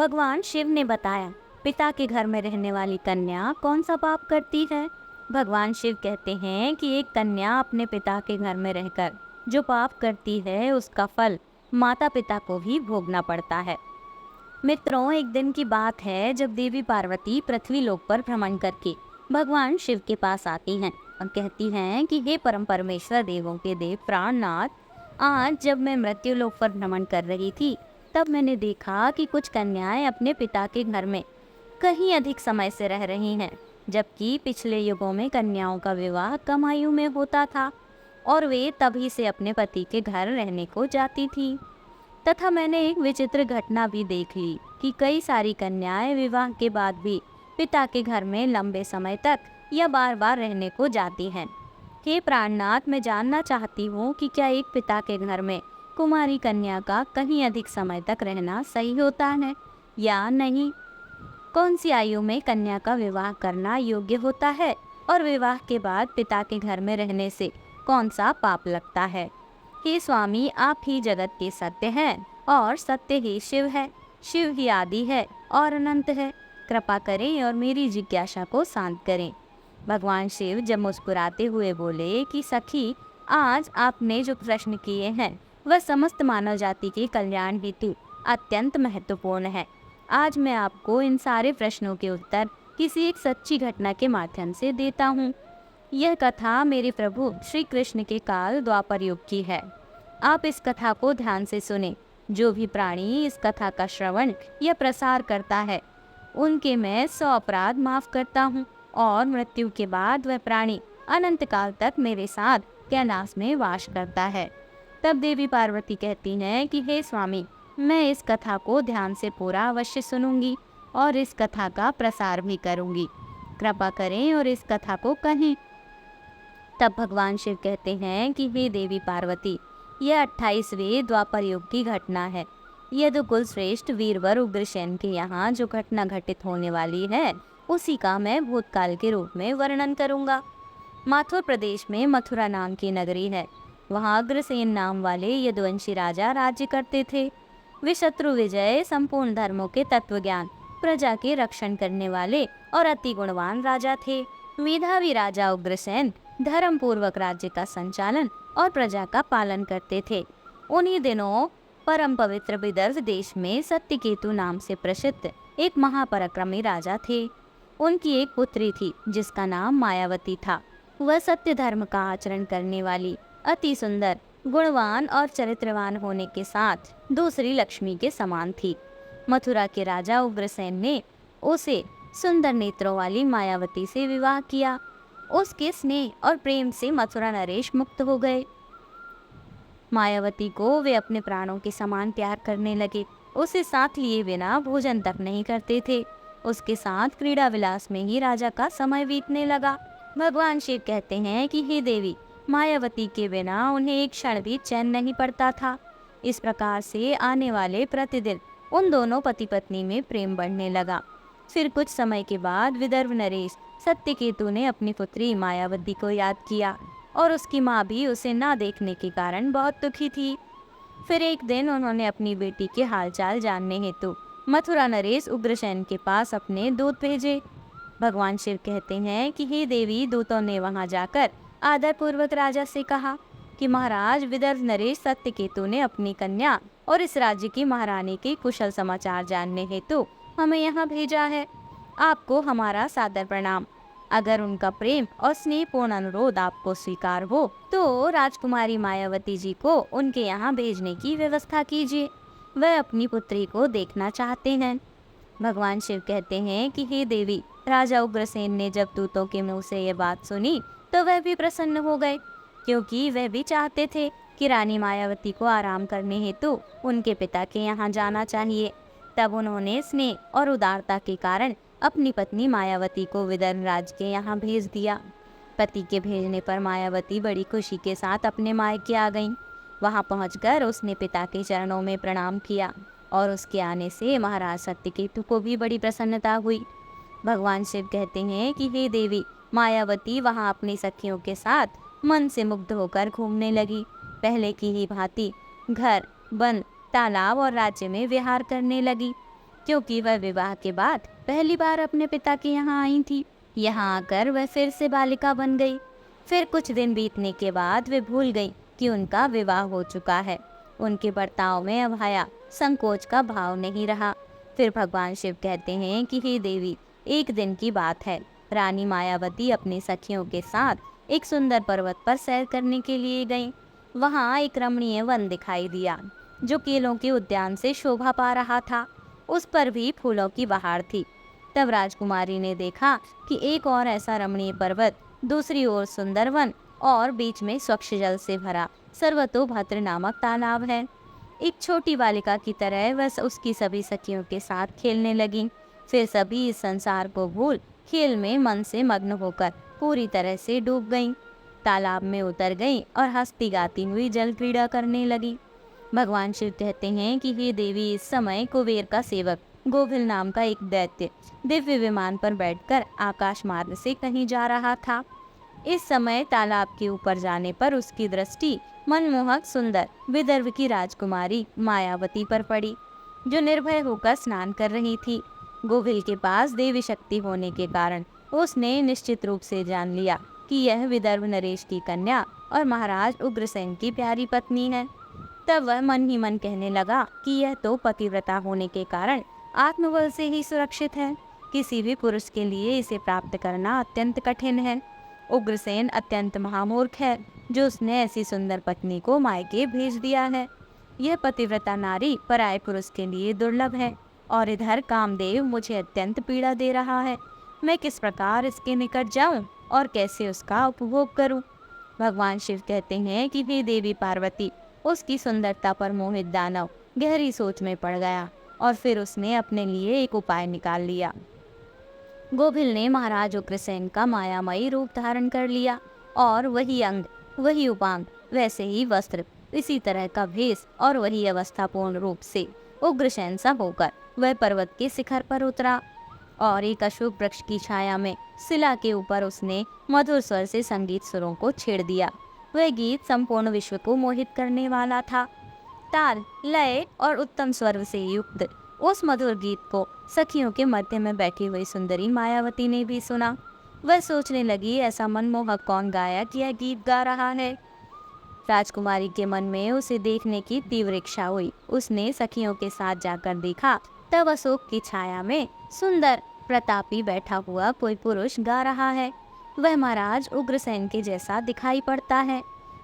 भगवान शिव ने बताया, पिता के घर में रहने वाली कन्या कौन सा पाप करती है? भगवान शिव कहते हैं कि एक कन्या अपने पिता के घर में रहकर जो पाप करती है उसका फल माता पिता को भी भोगना पड़ता है। मित्रों, एक दिन की बात है जब देवी पार्वती पृथ्वी लोक पर भ्रमण करके भगवान शिव के पास आती हैं और कहती हैं कि हे परम परमेश्वर, देवों के देव प्राणनाथ, आज जब मैं मृत्यु लोक पर भ्रमण कर रही थी तब मैंने देखा कि कुछ कन्याएं अपने पिता के घर में कहीं अधिक समय से रह रही हैं, जबकि पिछले युगों में कन्याओं का विवाह कम आयु में होता था और वे तभी से अपने पति के घर रहने को जाती थी। तथा मैंने एक विचित्र घटना भी देख ली कि कई सारी कन्याएं विवाह के बाद भी पिता के घर में लंबे समय तक या बार बार रहने को जाती हैं। हे प्राणनाथ, मैं जानना चाहती हूँ कि क्या एक पिता के घर में कुमारी कन्या का कहीं अधिक समय तक रहना सही होता है या नहीं? कौन सी आयु में कन्या का विवाह करना योग्य होता है और विवाह के बाद पिता के घर में रहने से कौन सा पाप लगता है? हे स्वामी, आप ही जगत के सत्य हैं और सत्य ही शिव है। शिव ही आदि है और अनंत है। कृपा करें और मेरी जिज्ञासा को शांत करें। भगवान शिव जब मुस्कुराते हुए बोले कि सखी, आज आपने जो प्रश्न किए हैं वह समस्त मानव जाति के कल्याण हेतु अत्यंत महत्वपूर्ण है। आज मैं आपको इन सारे प्रश्नों के उत्तर किसी एक सच्ची घटना के माध्यम से देता हूँ। यह कथा मेरे प्रभु श्री कृष्ण के काल द्वापर युग की है। आप इस कथा को ध्यान से सुने। जो भी प्राणी इस कथा का श्रवण या प्रसार करता है उनके मैं 100 अपराध माफ करता हूँ और मृत्यु के बाद वह प्राणी अनंत काल तक मेरे साथ कैलाश में वास करता है। तब देवी पार्वती कहती हैं कि हे स्वामी, मैं इस कथा को ध्यान से पूरा अवश्य सुनूंगी और इस कथा का प्रसार भी करूंगी। कृपा करें और इस कथा को कहें। तब भगवान शिव कहते हैं कि हे देवी पार्वती, यह 28वें द्वापर युग की घटना है। यदुकुल श्रेष्ठ वीरवर उग्रसेन के यहाँ जो घटना घटित होने वाली है उसी का मैं भूतकाल के रूप में वर्णन करूंगा। माथुर प्रदेश में मथुरा नाम की नगरी है। वहाँ अग्रसेन नाम वाले यदुवंशी राजा राज्य करते थे। वे शत्रु विजय, संपूर्ण धर्मों के तत्व ज्ञान, प्रजा के रक्षण करने वाले और अति गुणवान राजा थे। मेधावी राजा उग्रसेन धर्म पूर्वक राज्य का संचालन और प्रजा का पालन करते थे। उन्हीं दिनों परम पवित्र विदर्भ देश में सत्यकेतु नाम से प्रसिद्ध एक महापराक्रमी राजा थे। उनकी एक पुत्री थी जिसका नाम मायावती था। वह सत्य धर्म का आचरण करने वाली, अति सुंदर, गुणवान और चरित्रवान होने के साथ दूसरी लक्ष्मी के समान थी। मथुरा के राजा उग्रसेन ने उसे सुंदर नेत्रों वाली मायावती से विवाह किया। उसके स्नेह और प्रेम से मथुरा नरेश मुक्त हो गए। मायावती को वे अपने प्राणों के समान प्यार करने लगे। उसे साथ लिए बिना भोजन तक नहीं करते थे। उसके साथ क्रीड़ा विलास में ही राजा का समय बीतने लगा। भगवान शिव कहते हैं कि हे देवी, मायावती के बिना उन्हें एक क्षण भी चैन नहीं पड़ता था। इस प्रकार से आने वाले प्रतिदिन उन दोनों पति पत्नी में प्रेम बढ़ने लगा। फिर कुछ समय के बाद विदर्भ नरेश सत्यकेतु ने अपनी पुत्री मायावती को याद किया और उसकी माँ भी उसे ना देखने के कारण बहुत दुखी थी। फिर एक दिन उन्होंने अपनी बेटी के हालचाल जानने हेतु मथुरा नरेश उग्रसेन के पास अपने दूत भेजे। भगवान शिव कहते हैं कि हे देवी, दूतों ने वहां जाकर आदर पूर्वक राजा से कहा कि महाराज, विदर्भ नरेश सत्यकेतु ने अपनी कन्या और इस राज्य की महारानी के कुशल समाचार जानने हेतु हमें यहाँ भेजा है। आपको हमारा सादर प्रणाम। अगर उनका प्रेम और स्नेहपूर्ण अनुरोध आपको स्वीकार हो तो राजकुमारी मायावती जी को उनके यहाँ भेजने की व्यवस्था कीजिए। वह अपनी पुत्री को देखना चाहते हैं। भगवान शिव कहते हैं कि हे देवी, राजा उग्रसेन ने जब दूतों के मुंह से ये बात सुनी तो वह भी प्रसन्न हो गए, क्योंकि वह भी चाहते थे कि रानी मायावती को आराम करने हेतु उनके पिता के यहाँ जाना चाहिए। तब उन्होंने स्नेह और उदारता के कारण अपनी पत्नी मायावती को विदर्भ राज के यहाँ भेज दिया। पति के भेजने पर मायावती बड़ी खुशी के साथ अपने मायके आ गईं। वहाँ पहुंचकर उसने पिता के चरणों में प्रणाम किया और उसके आने से महाराज सत्यकेतु को भी बड़ी प्रसन्नता हुई। भगवान शिव कहते हैं कि हे देवी, मायावती वहाँ अपनी सखियों के साथ मन से मुग्ध होकर घूमने लगी। पहले की ही भांति घर, वन, तालाब और राज्य में विहार करने लगी। क्योंकि वह विवाह के बाद पहली बार अपने पिता के यहाँ आई थी। यहाँ आकर वह फिर से बालिका बन गई। फिर कुछ दिन बीतने के बाद वे भूल गई कि उनका विवाह हो चुका है। उनके बर्ताव में अब हया, संकोच का भाव नहीं रहा। फिर भगवान शिव कहते हैं कि हे देवी, एक दिन की बात है, रानी मायावती अपनी सखियों के साथ एक सुंदर पर्वत पर सैर करने के लिए गईं। वहाँ एक रमणीय वन दिखाई दिया जो केलों के उद्यान से शोभा पा रहा था। उस पर भी फूलों की बहार थी। तब राजकुमारी ने देखा कि एक और ऐसा रमणीय पर्वत, दूसरी ओर सुंदर वन और बीच में स्वच्छ जल से भरा सर्वतोभद्र नामक तालाब है। एक छोटी बालिका की तरह वह उसकी सभी सखियों के साथ खेलने लगी। फिर सभी इस संसार को भूल खेल में मन से मग्न होकर पूरी तरह से डूब गईं। तालाब में उतर गईं और हंसती गाती हुई जल क्रीड़ा करने लगी। भगवान शिव कहते हैं कि हे देवी, इस समय कुबेर का सेवक गोभिल नाम का एक दैत्य दिव्य विमान पर बैठकर आकाश मार्ग से कहीं जा रहा था। इस समय तालाब के ऊपर जाने पर उसकी दृष्टि मनमोहक सुंदर विदर्भ की राजकुमारी मायावती पर पड़ी, जो निर्भय होकर स्नान कर रही थी। गोभिल के पास देवी शक्ति होने के कारण उसने निश्चित रूप से जान लिया कि यह विदर्भ नरेश की कन्या और महाराज उग्रसेन की प्यारी पत्नी है। तब वह मन ही मन कहने लगा कि यह तो पतिव्रता होने के कारण आत्मबल से ही सुरक्षित है। किसी भी पुरुष के लिए इसे प्राप्त करना अत्यंत कठिन है। उग्रसेन अत्यंत महामूर्ख है जो उसने ऐसी सुंदर पत्नी को मायके भेज दिया है। यह पतिव्रता नारी पराये पुरुष के लिए दुर्लभ है और इधर कामदेव मुझे अत्यंत पीड़ा दे रहा है। मैं किस प्रकार इसके निकट जाऊं और कैसे उसका उपभोग करूं? भगवान शिव कहते हैं कि हे देवी पार्वती, उसकी सुंदरता पर मोहित दानव गहरी सोच में पड़ गया और फिर उसने अपने लिए एक उपाय निकाल लिया। गोभिल ने महाराज उग्रसेन का मायामयी रूप धारण कर लिया और वही अंग, वही उपांग, वैसे ही वस्त्र, इसी तरह का भेष और वही अवस्थापूर्ण रूप से उग्रसेन सा होकर वह पर्वत के शिखर पर उतरा और एक अशोक वृक्ष की छाया में शिला के ऊपर उसने मधुर स्वर से संगीत सुरों को छेड़ दिया। वह गीत संपूर्ण विश्व को मोहित करने वाला था। ताल, लय और उत्तम स्वर से युक्त उस मधुर गीत को सखियों के मध्य में बैठी हुई सुंदरी मायावती ने भी सुना। वह सोचने लगी, ऐसा मनमोहक कौन गायक यह गीत गा रहा है। राजकुमारी के मन में उसे देखने की तीव्र इच्छा हुई। उसने सखियों के साथ जाकर देखा, तब अशोक की छाया में सुंदर प्रतापी बैठा हुआ कोई पुरुष गा रहा है। वह महाराज उग्रसेन के जैसा दिखाई पड़ता है।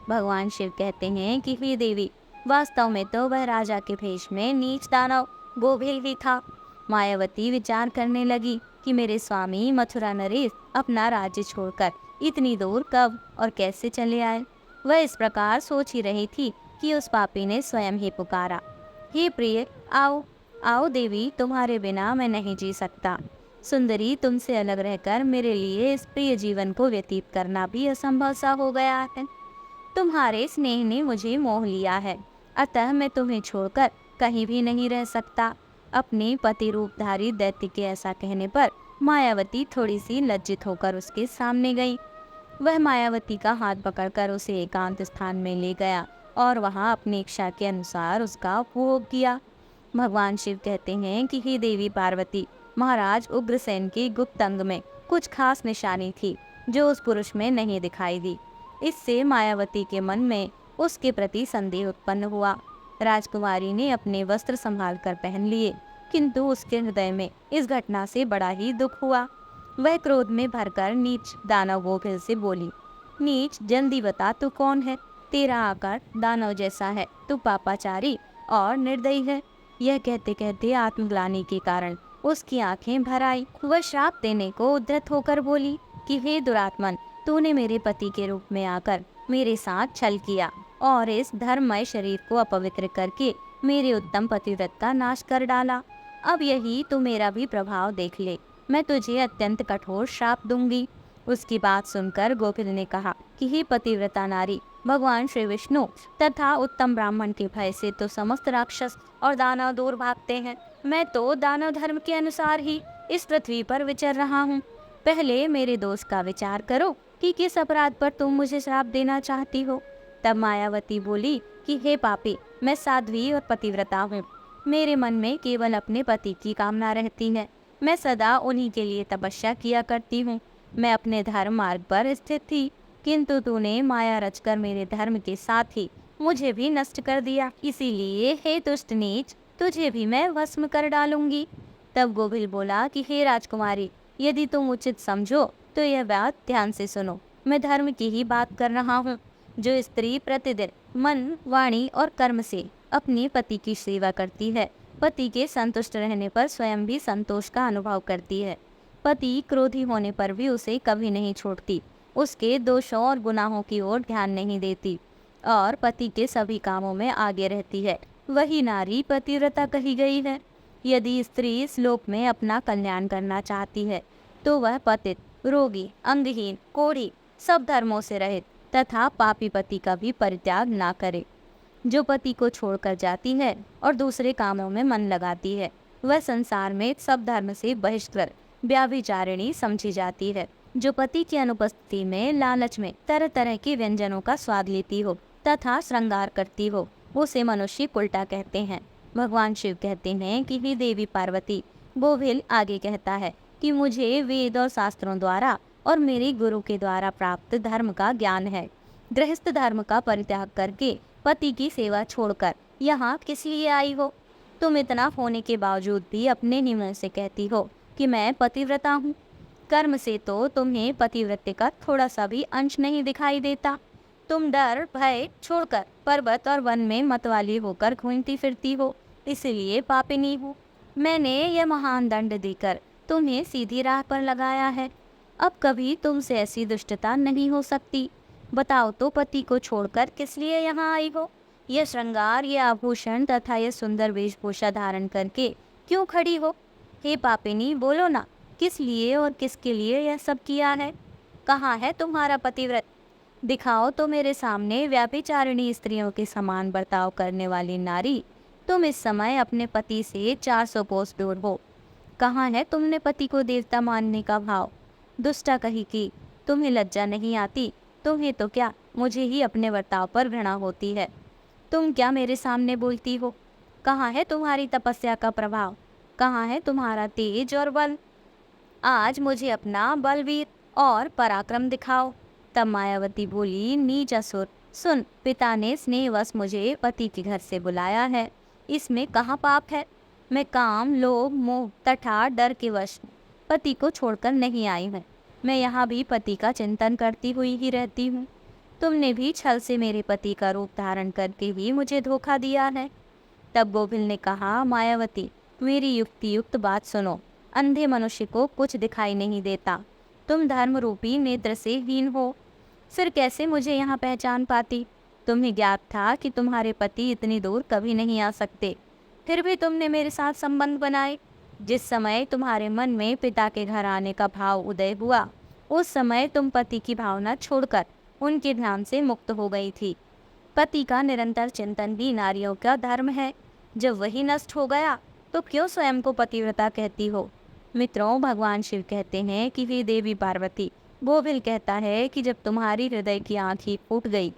भगवान शिव कहते हैं कि हे देवी, वास्तव में तो वह राजा के भेष में नीच दानव गोभिल ही था। मायावती विचार करने लगी कि मेरे स्वामी मथुरा नरेश अपना राज्य छोड़कर इतनी दूर कब और कैसे चले आए। वह इस प्रकार सोच ही रही थी कि उस पापी ने स्वयं ही पुकारा, हे प्रिय, आओ आओ देवी, तुम्हारे बिना मैं नहीं जी सकता। सुंदरी, तुमसे अलग रहकर मेरे लिए इस प्रिय जीवन को व्यतीत करना भी असंभव सा हो गया है। तुम्हारे स्नेह ने मुझे मोह लिया है, अतः मैं तुम्हें छोड़कर कहीं भी नहीं रह सकता। अपने पति रूपधारी दैत्य के ऐसा कहने पर मायावती थोड़ी सी लज्जित होकर उसके सामने गई। वह मायावती का हाथ पकड़कर उसे एकांत स्थान में ले गया और वहां अपनी इच्छा के अनुसार उसका उपभोग किया। भगवान शिव कहते हैं कि हे देवी पार्वती, महाराज उग्रसेन की गुप्त अंग में कुछ खास निशानी थी जो उस पुरुष में नहीं दिखाई दी। इससे मायावती के मन में उसके प्रति संदेह उत्पन्न हुआ। राजकुमारी ने अपने वस्त्र संभाल कर पहन लिए, किंतु उसके हृदय में इस घटना से बड़ा ही दुख हुआ। वह क्रोध में भरकर नीच दानव गोभिल से बोली, नीच, जल्दी बता तू कौन है? तेरा आकार दानव जैसा है, तू पापाचारी और निर्दयी है। यह कहते कहते आत्मग्लानि के कारण उसकी आंखें भर आई। वह श्राप देने को उद्धत होकर बोली कि हे दुरात्मन, तूने मेरे पति के रूप में आकर मेरे साथ छल किया और इस धर्ममय शरीर को अपवित्र करके मेरे उत्तम पतिव्रत का नाश कर डाला। अब यही तू मेरा भी प्रभाव देख ले, मैं तुझे अत्यंत कठोर श्राप दूंगी। उसकी बात सुनकर गोपिल ने कहा कि हे पतिव्रता नारी, भगवान श्री विष्णु तथा उत्तम ब्राह्मण के भय से तो समस्त राक्षस और दानव दूर भागते हैं। मैं तो दानव धर्म के अनुसार ही इस पृथ्वी पर विचर रहा हूँ। पहले मेरे दोष का विचार करो कि किस अपराध पर तुम मुझे श्राप देना चाहती हो। तब मायावती बोली कि हे पापी, मैं साध्वी और पतिव्रता हूँ। मेरे मन में केवल अपने पति की कामना रहती है। मैं सदा उन्हीं के लिए तपस्या किया करती हूँ। मैं अपने धर्म मार्ग पर स्थित थी, किंतु तूने माया रचकर मेरे धर्म के साथ ही मुझे भी नष्ट कर दिया। इसीलिए हे दुष्ट नीच, तुझे भी मैं भस्म कर डालूंगी। तब गोभिल बोला कि हे राजकुमारी, यदि तुम उचित समझो तो यह बात ध्यान से सुनो। मैं धर्म की ही बात कर रहा हूँ। जो स्त्री प्रतिदिन मन, वाणी और कर्म से अपने पति की सेवा करती है, पति के संतुष्ट रहने पर स्वयं भी संतोष का अनुभव करती है। पति क्रोधी होने पर भी उसे कभी नहीं छोड़ती, उसके दोषों और गुनाहों की ओर ध्यान नहीं देती और पति के सभी कामों में आगे रहती है, वही नारी पतिव्रता कही गई है। यदि स्त्री इस लोक में अपना कल्याण करना चाहती है तो वह पतित, रोगी, अंगहीन, कोढ़ी, सब धर्मों से रहित तथा पापी पति का भी परित्याग ना करे। जो पति को छोड़कर जाती है और दूसरे कामों में मन लगाती है, वह संसार में सब धर्म से बहिष्कृत व्यभिचारिणी समझी जाती है। जो पति की अनुपस्थिति में लालच में तरह तरह के व्यंजनों का स्वाद लेती हो तथा श्रृंगार करती हो, उसे मनुष्य उल्टा कहते हैं। भगवान शिव कहते हैं कि हे देवी पार्वती, गोभिल आगे कहता है कि मुझे वेद और शास्त्रों द्वारा और मेरे गुरु के द्वारा प्राप्त धर्म का ज्ञान है। गृहस्थ धर्म का परित्याग करके पति की सेवा छोड़कर यहाँ किस लिए आई हो? तुम इतना होने के बावजूद भी अपने नियम से कहती हो कि मैं पतिव्रता हूँ। कर्म से तो तुम्हें पतिव्रते का थोड़ा सा भी अंश नहीं दिखाई देता। तुम डर भय छोड़कर पर्वत और वन में मतवाली होकर घूमती फिरती हो, इसलिए पापिनी हो। मैंने यह महान दंड देकर तुम्हें सीधी राह पर लगाया है। अब कभी तुमसे ऐसी दुष्टता नहीं हो सकती। बताओ तो, पति को छोड़कर किस लिए यहाँ आई हो? यह श्रृंगार, यह आभूषण तथा यह सुंदर वेशभूषा धारण करके क्यों खड़ी हो? हे पापिनी, बोलो ना, किस लिए और किसके लिए यह सब किया है? कहाँ है तुम्हारा पतिव्रत? दिखाओ तो मेरे सामने व्याभिचारिणी स्त्रियों के समान बर्ताव करने वाली नारी। तुम इस समय अपने पति से 400 कोस दूर हो। कहाँ है तुमने पति को देवता मानने का भाव? दुष्टा कही कि तुम्हें लज्जा नहीं आती? तुम्हें तो क्या, मुझे ही अपने बर्ताव पर घृणा होती है। तुम क्या मेरे सामने बोलती हो? कहाँ है तुम्हारी तपस्या का प्रभाव? कहाँ है तुम्हारा तेज और बल? आज मुझे अपना बलवीर और पराक्रम दिखाओ। तब मायावती बोली, नीच असुर, सुन, पिता ने स्नेहवश मुझे पति के घर से बुलाया है, इसमें कहाँ पाप है? मैं काम, लोभ, मोह तथा डर के वश पति को छोड़कर नहीं आई हूँ। मैं यहाँ भी पति का चिंतन करती हुई ही रहती हूँ। तुमने भी छल से मेरे पति का रूप धारण करके भी मुझे धोखा दिया है। तब गोभिल ने कहा, मायावती, मेरी युक्ति युक्त बात सुनो। अंधे मनुष्य को कुछ दिखाई नहीं देता। तुम धर्म रूपी नेत्र से हीन हो, फिर कैसे मुझे यहाँ पहचान पाती? तुम्हें ज्ञात था कि तुम्हारे पति इतनी दूर कभी नहीं आ सकते, फिर भी तुमने मेरे साथ संबंध बनाए। जिस समय तुम्हारे मन में पिता के घर आने का भाव उदय हुआ, उस समय तुम पति की भावना छोड़कर उनके ध्यान से मुक्त हो गई थी। पति का निरंतर चिंतन भी नारियों का धर्म है। जब वही नष्ट हो गया तो क्यों स्वयं को पतिव्रता कहती हो? मित्रों, भगवान शिव कहते हैं कि हे देवी पार्वती, गोभिल कहता है कि जब तुम्हारी हृदय की आँख ही फूट गई,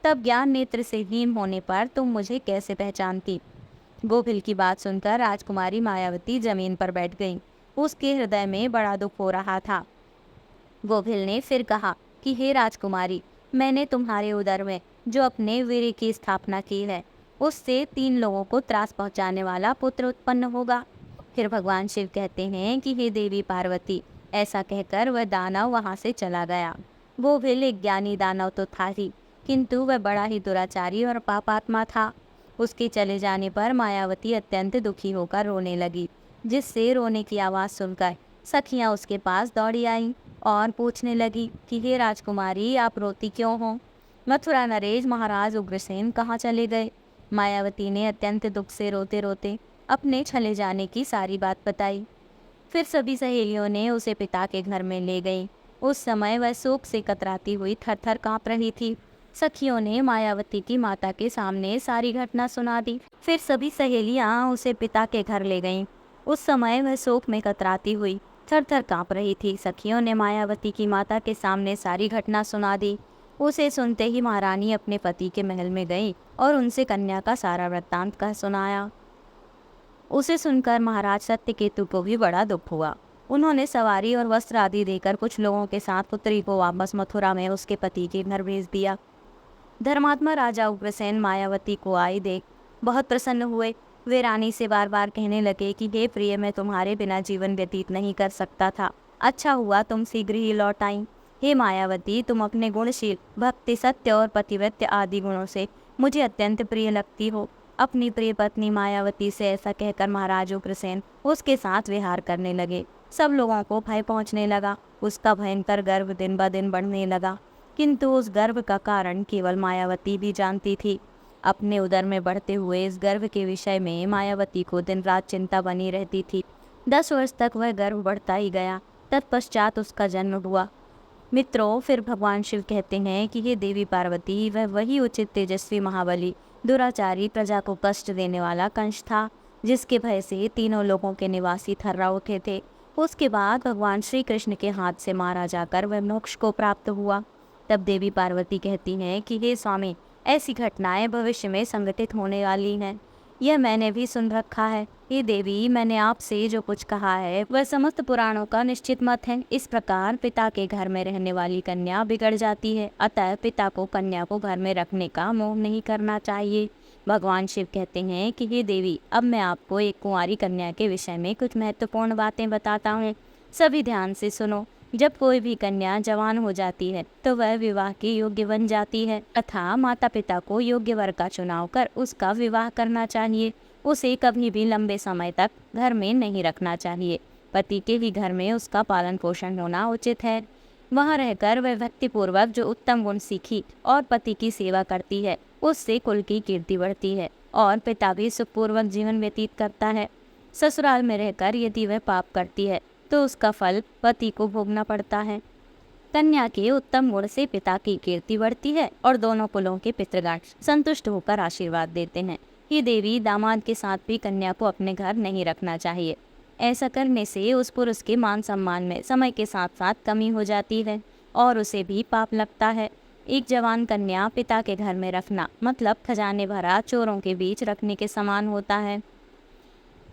तब ज्ञान नेत्र से हीन होने पर तुम मुझे कैसे पहचानती? गोभिल की बात सुनकर राजकुमारी मायावती जमीन पर बैठ गई। उसके हृदय में बड़ा दुख हो रहा था। गोभिल ने फिर कहा कि हे राजकुमारी, मैंने तुम्हारे उदर में जो अपने वीर्य की स्थापना की है, उससे 3 लोगों को त्रास पहुंचाने वाला पुत्र उत्पन्न होगा। फिर भगवान शिव कहते हैं कि हे देवी पार्वती, ऐसा कहकर वह दानव वहां से चला गया। गोभिल एक ज्ञानी दानव तो था ही, किंतु वह बड़ा ही दुराचारी और पापात्मा था। उसके चले जाने पर मायावती अत्यंत दुखी होकर रोने लगी, जिससे रोने की आवाज़ सुनकर सखियां उसके पास दौड़ी आईं और पूछने लगी कि हे राजकुमारी, आप रोती क्यों हो? मथुरा नरेश महाराज उग्रसेन कहाँ चले गए? मायावती ने अत्यंत दुख से रोते रोते अपने चले जाने की सारी बात बताई। फिर सभी सहेलियों ने उसे पिता के घर में ले गई। उस समय वह शोक से कतराती हुई थर-थर काँप रही थी। सखियों ने मायावती की माता के सामने सारी घटना सुना दी। फिर सभी सहेलियां उसे पिता के घर ले गईं। उस समय वह शोक में कतराती हुई थर-थर काँप रही थी। सखियों ने मायावती की माता के सामने सारी घटना सुना दी। उसे सुनते ही महारानी अपने पति के महल में गई और उनसे कन्या का सारा वृत्तांत कह सुनाया। उसे सुनकर महाराज सत्यकेतु को भी बड़ा दुख हुआ। उन्होंने सवारी और वस्त्र आदि देकर कुछ लोगों के साथ पुत्री को वापस मथुरा में उसके पति के घर भेज दिया। धर्मात्मा राजा उग्रसेन मायावती को आई देख बहुत प्रसन्न हुए। वे रानी से बार बार कहने लगे कि हे प्रिय, मैं तुम्हारे बिना जीवन व्यतीत नहीं कर सकता था। अच्छा हुआ तुम शीघ्र ही लौट आई। हे मायावती, तुम अपने गुणशील, भक्ति, सत्य और पतिव्रत्य आदि गुणों से मुझे अत्यंत प्रिय लगती हो। अपनी प्रिय पत्नी मायावती से ऐसा कहकर महाराज उग्रसेन उसके साथ विहार करने लगे। सब लोगों को भय पहुंचने लगा। उसका भयंकर गर्व दिन ब दिन बढ़ने लगा, किंतु उस गर्व का कारण केवल मायावती भी जानती थी। अपने उदर में बढ़ते हुए इस गर्व के विषय में मायावती को दिन रात चिंता बनी रहती थी। 10 वर्ष तक वह गर्व बढ़ता ही गया। तत्पश्चात उसका जन्म हुआ। मित्रों, फिर भगवान शिव कहते हैं कि ये देवी पार्वती वह वही उचित तेजस्वी महाबली, दुराचारी, प्रजा को कष्ट देने वाला कंस था, जिसके भय से तीनों लोगों के निवासी थर्रा उठे थे। उसके बाद भगवान श्री कृष्ण के हाथ से मारा जाकर वह मोक्ष को प्राप्त हुआ। तब देवी पार्वती कहती हैं कि हे स्वामी, ऐसी घटनाएं भविष्य में संघटित होने वाली हैं। यह मैंने भी सुन रखा है। हे देवी, मैंने आपसे जो कुछ कहा है वह समस्त पुराणों का निश्चित मत है। इस प्रकार पिता के घर में रहने वाली कन्या बिगड़ जाती है, अतः पिता को कन्या को घर में रखने का मोह नहीं करना चाहिए। भगवान शिव कहते हैं कि हे देवी, अब मैं आपको एक कुंवारी कन्या के विषय में कुछ महत्वपूर्ण बातें बताता हूँ। सभी ध्यान से सुनो। जब कोई भी कन्या जवान हो जाती है तो वह विवाह के योग्य बन जाती है, अतः माता पिता को योग्य वर का चुनाव कर उसका विवाह करना चाहिए। उसे कभी भी लंबे समय तक घर में नहीं रखना चाहिए। पति के ही घर में उसका पालन पोषण होना उचित है। वहाँ रहकर वह भक्तिपूर्वक जो उत्तम गुण सीखी और पति की सेवा करती है, उससे कुल की कीर्ति बढ़ती है और पिता भी सुखपूर्वक जीवन व्यतीत करता है। ससुराल में रहकर यदि वह पाप करती है तो उसका फल पति को भोगना पड़ता है। कन्या के उत्तम गुण से पिता की कीर्ति बढ़ती है और दोनों कुलों के पितृगण संतुष्ट होकर आशीर्वाद देते हैं। ये देवी, दामाद के साथ भी कन्या को अपने घर नहीं रखना चाहिए। ऐसा करने से उस पुरुष के मान सम्मान में समय के साथ साथ कमी हो जाती है और उसे भी पाप लगता है। एक जवान कन्या पिता के घर में रखना मतलब खजाने भरा चोरों के बीच रखने के समान होता है,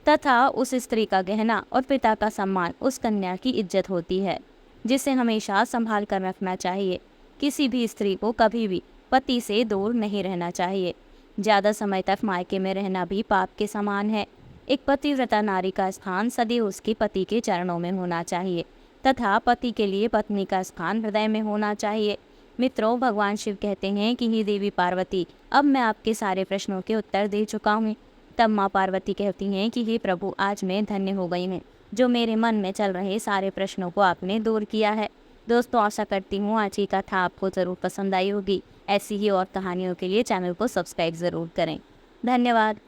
तथा उस स्त्री का गहना और पिता का सम्मान उस कन्या की इज्जत होती है, जिसे हमेशा संभाल कर रखना चाहिए। किसी भी स्त्री को कभी भी पति से दूर नहीं रहना चाहिए। ज़्यादा समय तक मायके में रहना भी पाप के समान है। एक पतिव्रता नारी का स्थान सदैव उसके पति के चरणों में होना चाहिए तथा पति के लिए पत्नी का स्थान हृदय में होना चाहिए। मित्रों, भगवान शिव कहते हैं कि हे देवी पार्वती, अब मैं आपके सारे प्रश्नों के उत्तर दे चुका हूँ। तब माँ पार्वती कहती हैं कि हे प्रभु, आज मैं धन्य हो गई हूँ। जो मेरे मन में चल रहे सारे प्रश्नों को आपने दूर किया है। दोस्तों, आशा करती हूँ आज की कथा आपको ज़रूर पसंद आई होगी। ऐसी ही और कहानियों के लिए चैनल को सब्सक्राइब ज़रूर करें। धन्यवाद।